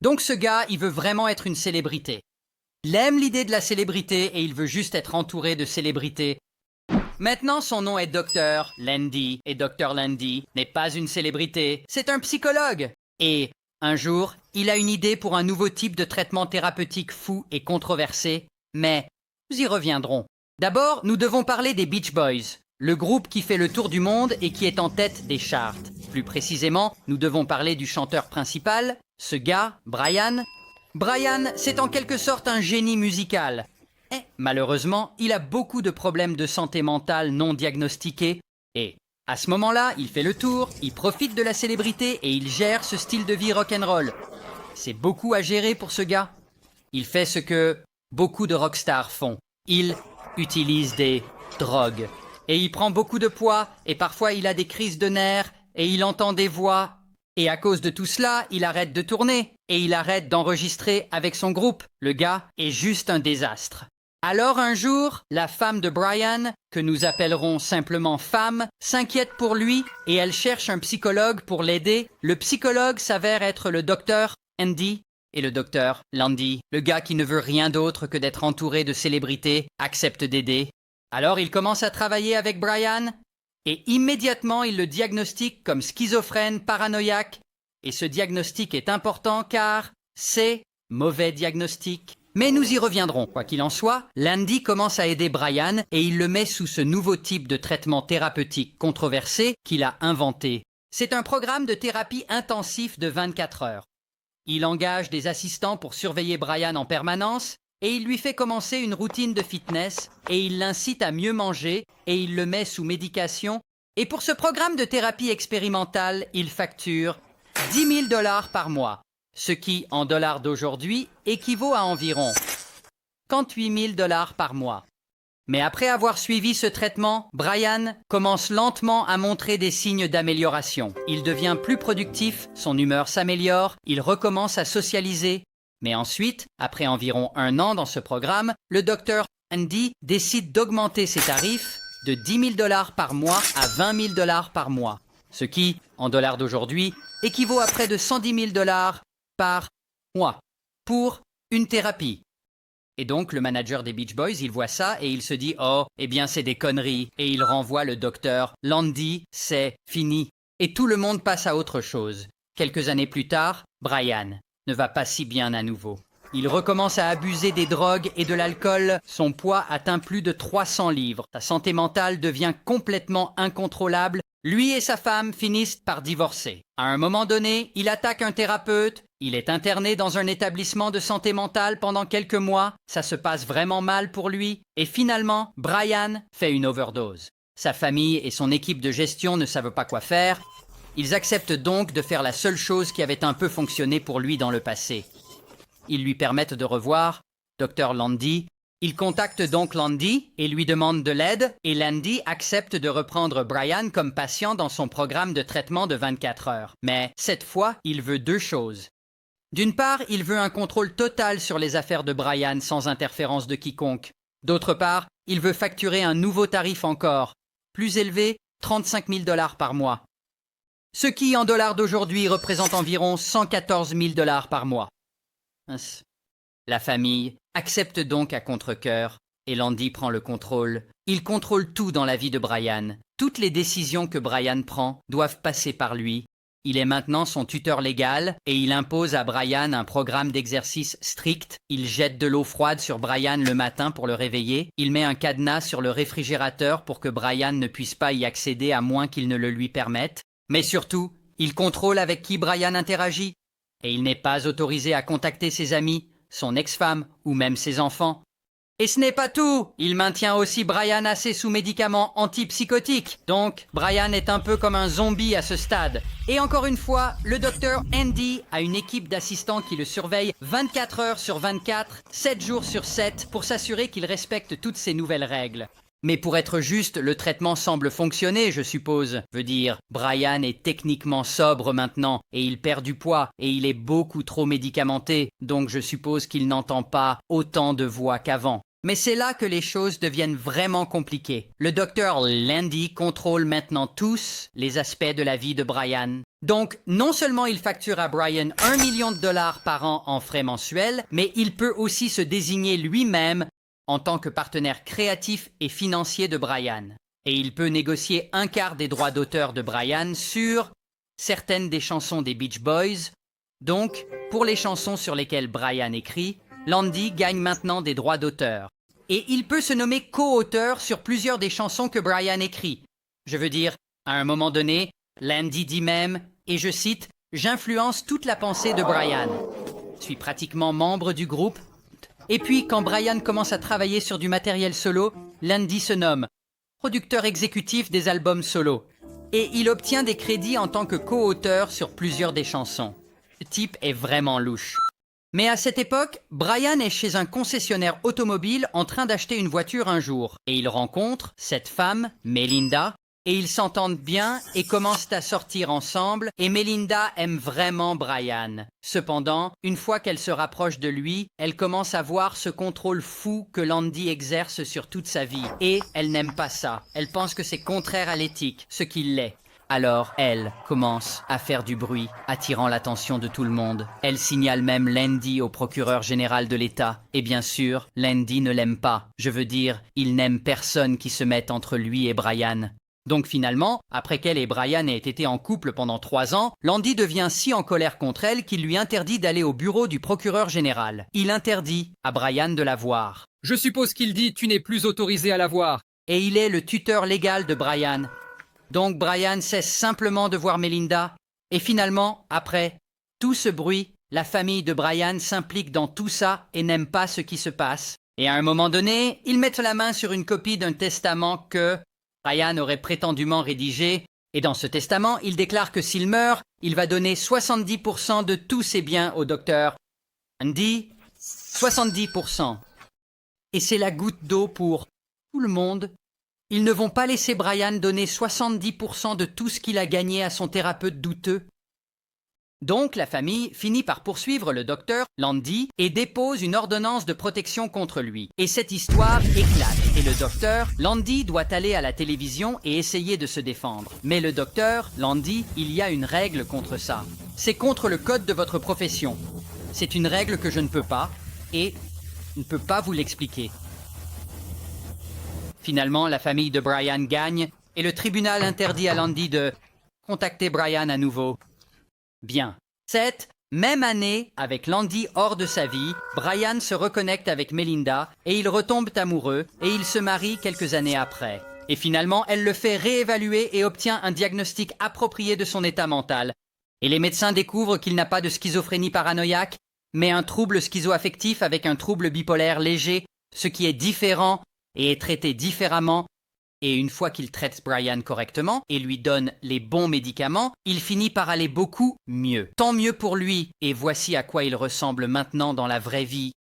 Donc ce gars, il veut vraiment être une célébrité. Il aime l'idée de la célébrité et il veut juste être entouré de célébrités. Maintenant, son nom est Dr. Landy, et Dr. Landy n'est pas une célébrité, c'est un psychologue. Et un jour, il a une idée pour un nouveau type de traitement thérapeutique fou et controversé, mais nous y reviendrons. D'abord, nous devons parler des Beach Boys, le groupe qui fait le tour du monde et qui est en tête des charts. Plus précisément, nous devons parler du chanteur principal, ce gars, Brian. Brian, c'est en quelque sorte un génie musical. Malheureusement, il a beaucoup de problèmes de santé mentale non diagnostiqués et, à ce moment-là, il fait le tour, il profite de la célébrité et il gère ce style de vie rock'n'roll. C'est beaucoup à gérer pour ce gars. Il fait ce que beaucoup de rockstars font. Il utilise des drogues. Et il prend beaucoup de poids et parfois il a des crises de nerfs et il entend des voix. Et à cause de tout cela, il arrête de tourner et il arrête d'enregistrer avec son groupe. Le gars est juste un désastre. Alors un jour, la femme de Brian, que nous appellerons simplement femme, s'inquiète pour lui et elle cherche un psychologue pour l'aider. Le psychologue s'avère être le docteur Andy et le docteur Landy, le gars qui ne veut rien d'autre que d'être entouré de célébrités, accepte d'aider. Alors il commence à travailler avec Brian et immédiatement il le diagnostique comme schizophrène paranoïaque. Et ce diagnostic est important car c'est mauvais diagnostic. Mais nous y reviendrons. Quoi qu'il en soit, Landy commence à aider Brian et il le met sous ce nouveau type de traitement thérapeutique controversé qu'il a inventé. C'est un programme de thérapie intensif de 24 heures. Il engage des assistants pour surveiller Brian en permanence et il lui fait commencer une routine de fitness et il l'incite à mieux manger et il le met sous médication. Et pour ce programme de thérapie expérimentale, il facture 10 000 $ par mois. Ce qui, en dollars d'aujourd'hui, équivaut à environ 58 000 $ par mois. Mais après avoir suivi ce traitement, Brian commence lentement à montrer des signes d'amélioration. Il devient plus productif, son humeur s'améliore, il recommence à socialiser. Mais ensuite, après environ 1 an dans ce programme, le docteur Andy décide d'augmenter ses tarifs de 10 000 $ par mois à 20 000 $ par mois. Ce qui, en dollars d'aujourd'hui, équivaut à près de 110 000 $ par mois pour une thérapie. Et donc le manager des Beach Boys, il voit ça et il se dit « Oh, eh bien c'est des conneries » et il renvoie le docteur Landy, c'est fini. Et tout le monde passe à autre chose. Quelques années plus tard, Brian ne va pas si bien à nouveau. Il recommence à abuser des drogues et de l'alcool. Son poids atteint plus de 300 livres. Sa santé mentale devient complètement incontrôlable. Lui et sa femme finissent par divorcer. À un moment donné, il attaque un thérapeute. Il est interné dans un établissement de santé mentale pendant quelques mois. Ça se passe vraiment mal pour lui. Et finalement, Brian fait une overdose. Sa famille et son équipe de gestion ne savent pas quoi faire. Ils acceptent donc de faire la seule chose qui avait un peu fonctionné pour lui dans le passé. Ils lui permettent de revoir Dr. Landy. Il contacte donc Landy et lui demande de l'aide et Landy accepte de reprendre Brian comme patient dans son programme de traitement de 24 heures. Mais cette fois, il veut 2 choses. D'une part, il veut un contrôle total sur les affaires de Brian sans interférence de quiconque. D'autre part, il veut facturer un nouveau tarif encore, plus élevé, 35 000 $ par mois. Ce qui, en dollars d'aujourd'hui, représente environ 114 000 $ par mois. La famille accepte donc à contre-cœur et Landy prend le contrôle. Il contrôle tout dans la vie de Brian. Toutes les décisions que Brian prend doivent passer par lui. Il est maintenant son tuteur légal et il impose à Brian un programme d'exercice strict. Il jette de l'eau froide sur Brian le matin pour le réveiller. Il met un cadenas sur le réfrigérateur pour que Brian ne puisse pas y accéder à moins qu'il ne le lui permette. Mais surtout, il contrôle avec qui Brian interagit. Et il n'est pas autorisé à contacter ses amis, son ex-femme ou même ses enfants. Et ce n'est pas tout, il maintient aussi Brian assez sous médicaments antipsychotiques. Donc, Brian est un peu comme un zombie à ce stade. Et encore une fois, le docteur Andy a une équipe d'assistants qui le surveillent 24 heures sur 24, 7 jours sur 7 pour s'assurer qu'il respecte toutes ces nouvelles règles. Mais pour être juste, le traitement semble fonctionner, je suppose. Veut dire, Brian est techniquement sobre maintenant, et il perd du poids, et il est beaucoup trop médicamenté, donc je suppose qu'il n'entend pas autant de voix qu'avant. Mais c'est là que les choses deviennent vraiment compliquées. Le docteur Landy contrôle maintenant tous les aspects de la vie de Brian. Donc, non seulement il facture à Brian 1 million de dollars par an en frais mensuels, mais il peut aussi se désigner lui-même en tant que partenaire créatif et financier de Brian. Et il peut négocier un quart des droits d'auteur de Brian sur certaines des chansons des Beach Boys. Donc, pour les chansons sur lesquelles Brian écrit, Landy gagne maintenant des droits d'auteur. Et il peut se nommer co-auteur sur plusieurs des chansons que Brian écrit. Je veux dire, à un moment donné, Landy dit même, et je cite, « J'influence toute la pensée de Brian. Je suis pratiquement membre du groupe. » Et puis, quand Brian commence à travailler sur du matériel solo, Landy se nomme producteur exécutif des albums solo. Et il obtient des crédits en tant que co-auteur sur plusieurs des chansons. Le type est vraiment louche. Mais à cette époque, Brian est chez un concessionnaire automobile en train d'acheter une voiture un jour. Et il rencontre cette femme, Melinda, et ils s'entendent bien et commencent à sortir ensemble, et Melinda aime vraiment Brian. Cependant, une fois qu'elle se rapproche de lui, elle commence à voir ce contrôle fou que Landy exerce sur toute sa vie. Et elle n'aime pas ça. Elle pense que c'est contraire à l'éthique, ce qu'il l'est. Alors, elle commence à faire du bruit, attirant l'attention de tout le monde. Elle signale même Landy au procureur général de l'État. Et bien sûr, Landy ne l'aime pas. Je veux dire, il n'aime personne qui se mette entre lui et Brian. Donc finalement, après qu'elle et Brian aient été en couple pendant 3 ans, Landy devient si en colère contre elle qu'il lui interdit d'aller au bureau du procureur général. Il interdit à Brian de la voir. Je suppose qu'il dit « tu n'es plus autorisé à la voir ». Et il est le tuteur légal de Brian. Donc Brian cesse simplement de voir Melinda. Et finalement, après tout ce bruit, la famille de Brian s'implique dans tout ça et n'aime pas ce qui se passe. Et à un moment donné, ils mettent la main sur une copie d'un testament que Brian aurait prétendument rédigé, et dans ce testament, il déclare que s'il meurt, il va donner 70% de tous ses biens au docteur Landy. 70%. Et c'est la goutte d'eau pour tout le monde. Ils ne vont pas laisser Brian donner 70% de tout ce qu'il a gagné à son thérapeute douteux. Donc la famille finit par poursuivre le docteur Landy et dépose une ordonnance de protection contre lui. Et cette histoire éclate. Et le docteur Landy doit aller à la télévision et essayer de se défendre. Mais le docteur Landy, il y a une règle contre ça. C'est contre le code de votre profession. C'est une règle que je ne peux pas et ne peux pas vous l'expliquer. Finalement, la famille de Brian gagne et le tribunal interdit à Landy de contacter Brian à nouveau. Bien. Cette même année, avec Landy hors de sa vie, Brian se reconnecte avec Melinda et ils retombent amoureux et ils se marient quelques années après. Et finalement, elle le fait réévaluer et obtient un diagnostic approprié de son état mental. Et les médecins découvrent qu'il n'a pas de schizophrénie paranoïaque, mais un trouble schizoaffectif avec un trouble bipolaire léger, ce qui est différent et est traité différemment. Et une fois qu'il traite Brian correctement et lui donne les bons médicaments, il finit par aller beaucoup mieux. Tant mieux pour lui, et voici à quoi il ressemble maintenant dans la vraie vie.